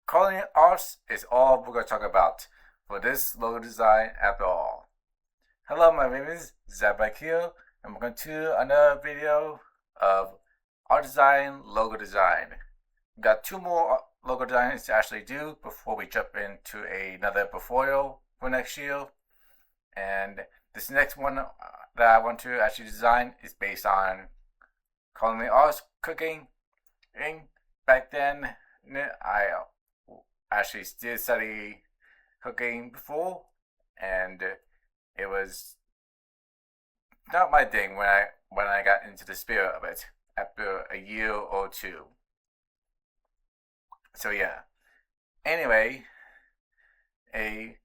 Culinary arts is all we're going to talk about for this logo design after all. Hello, my name is Zabakil, and we're going to another video of art design, logo design. We've got two more logo designs to actually do before we jump into another portfolio for next year. And this next one that I want to actually design is based on culinary arts, cooking. And back then, I actually did study cooking before, and it was not my thing when I got into the spirit of it after a year or two. So yeah. Anyway, a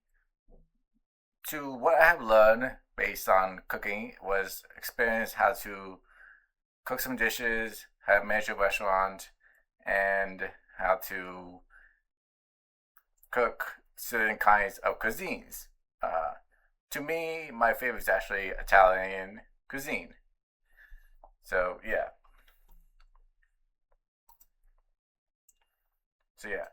to what I have learned based on cooking was experience how to cook some dishes, how to manage a restaurant, and how to cook certain kinds of cuisines. Uh, to me, my favorite is actually Italian cuisine. So yeah, so yeah,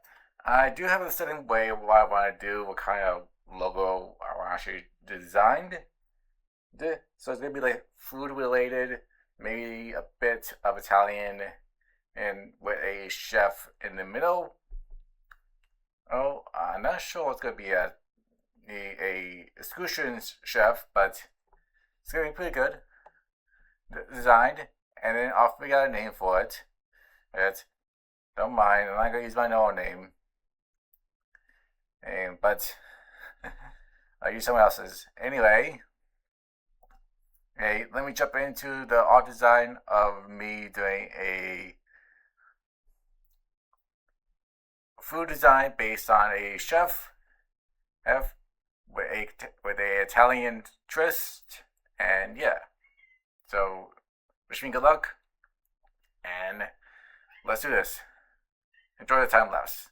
I do have a certain way of what I want to do, what kind of logo I want to actually design. So it's gonna be like food related, maybe a bit of Italian, and with a chef in the middle. Oh, I'm not sure it's gonna be a excursion chef, but it's gonna be pretty good designed. And then I'll figure out a name for it. But don't mind, I'm not gonna use my own name, but I'll use someone else's. Anyway, hey, let me jump into the art design of me doing a food design based on a chef F with a Italian twist, and yeah. So wish me good luck, and let's do this. Enjoy the time lapse.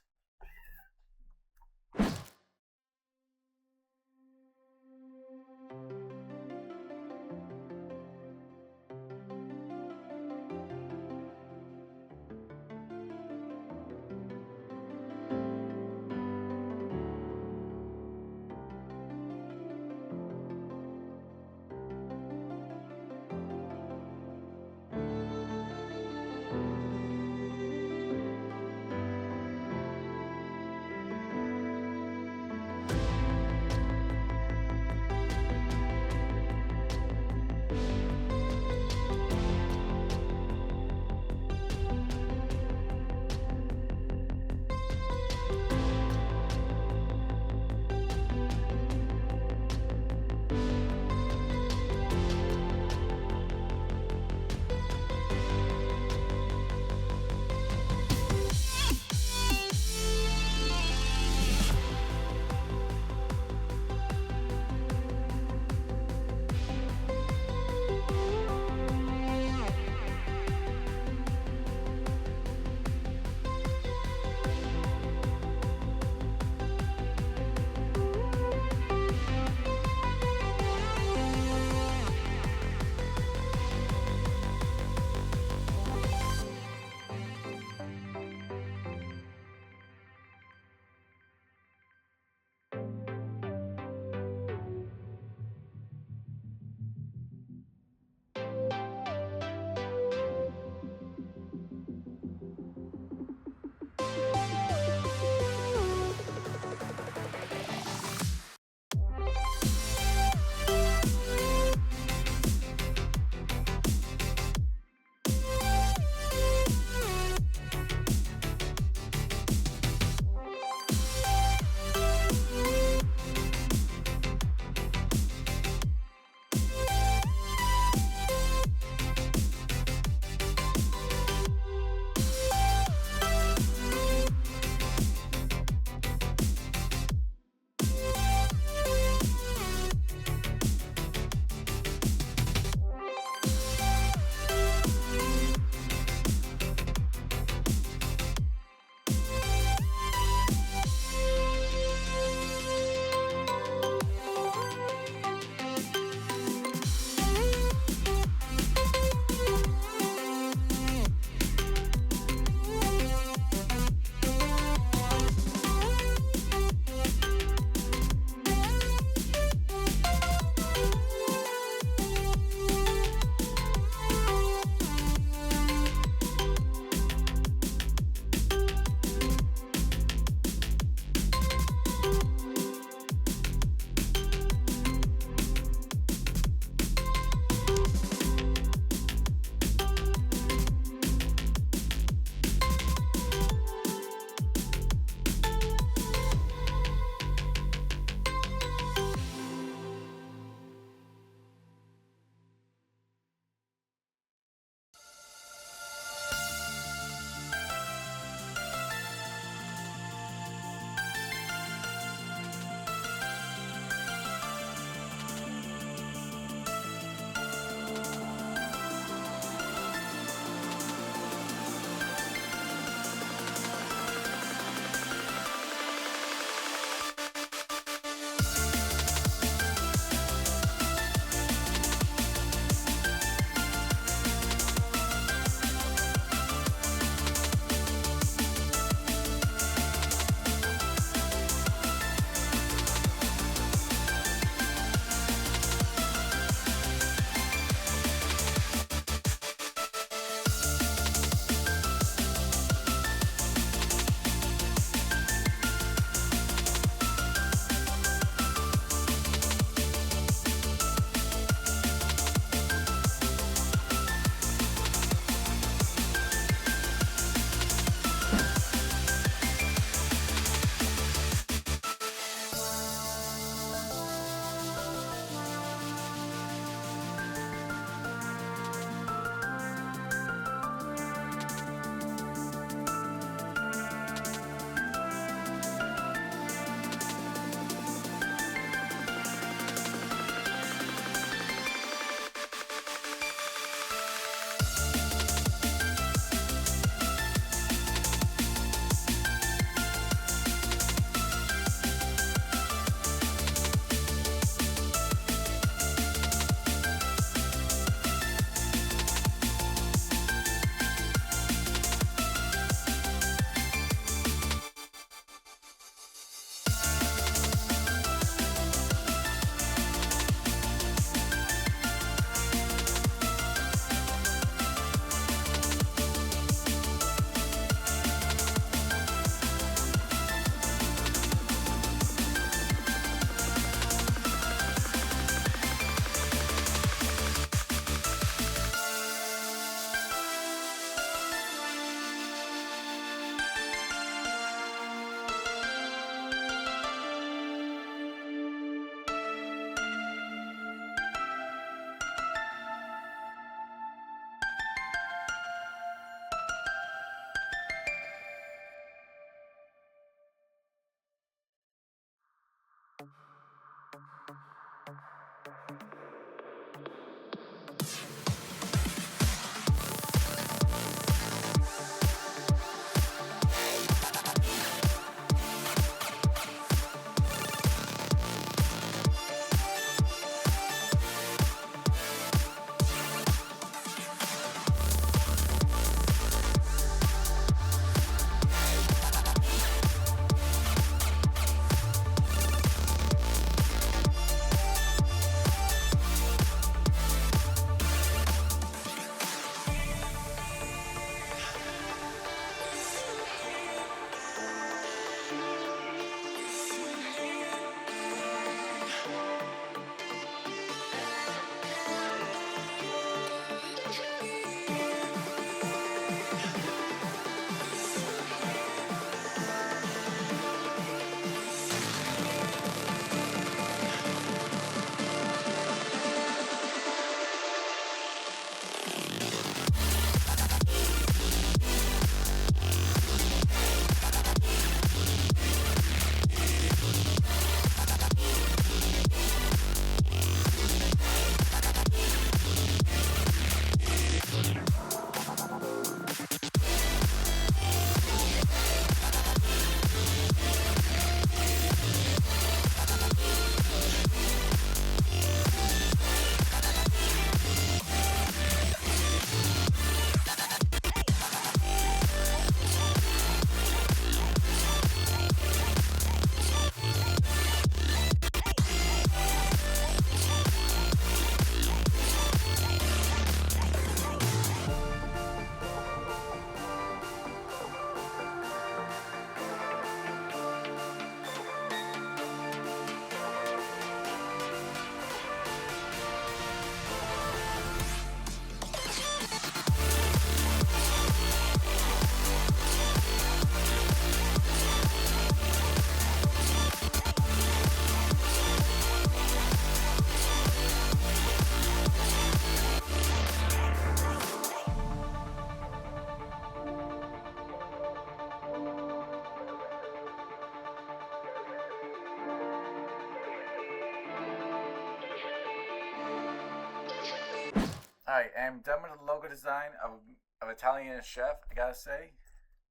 Alright, I'm done with the logo design of Italian Chef, I gotta say.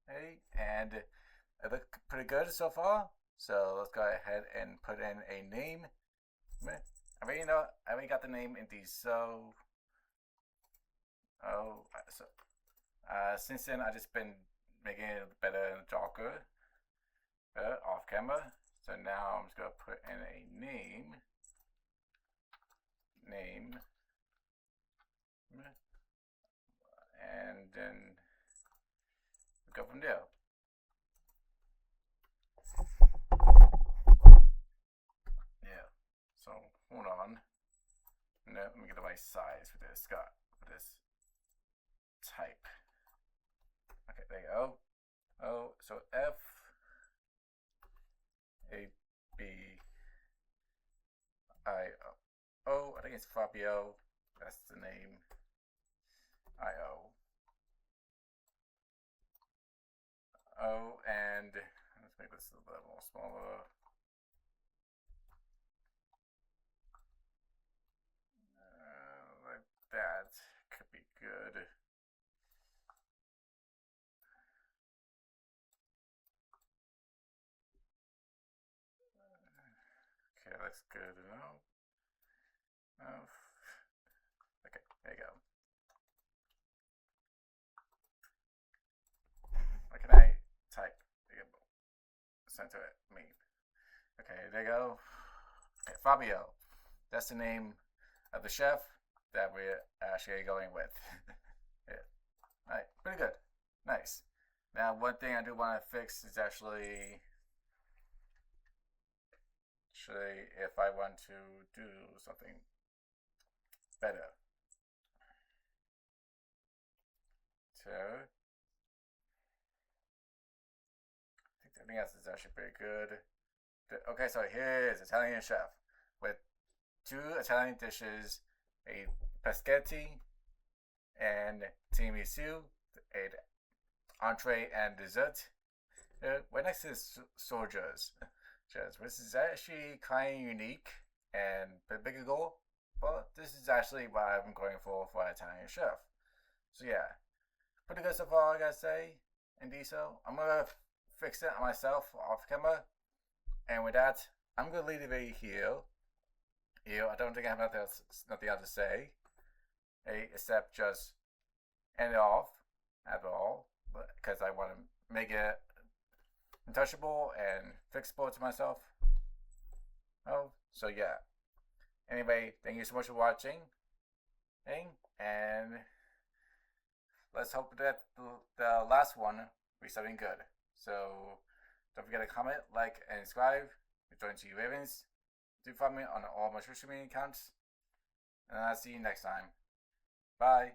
Hey, and it looked pretty good so far. So let's go ahead and put in a name. I already got the name in these, so since then I just been making it better and darker off camera. So now I'm just gonna put in a name, and then go from there. Yeah. So hold on. No, let me get the right size for this. For this type. Okay, there you go. Oh, so F A B I O. I think it's Fabio. That's the name. I O. Oh, and let's make this a little smaller. Like that could be good. Okay, that's good enough. Okay, there you go. What can I type? Center it, me. Okay, there you go. Okay, Fabio. That's the name of the chef that we're actually going with. Yeah. Alright, pretty good. Nice. Now, one thing I do want to fix is actually if I want to do something better. So, I think that's actually pretty good. Okay, so here is Italian Chef with 2 Italian dishes, a pescetti and tiramisu, an entree and dessert. Right next to sojas, which is actually kind of unique and a bigger goal, but this is actually what I'm going for an Italian Chef. So yeah, pretty good so far, I gotta say. Indeed, so I'm gonna fix it myself off camera, and with that, I'm gonna leave the video here. I don't think I have nothing else to say, except just end it off at all, because I want to make it untouchable and fixable to myself. Oh, so yeah. Anyway, thank you so much for watching, and let's hope that the last one will be something good. So don't forget to comment, like, and subscribe. Join G Ravens. Do follow me on all my social media accounts. And I'll see you next time. Bye.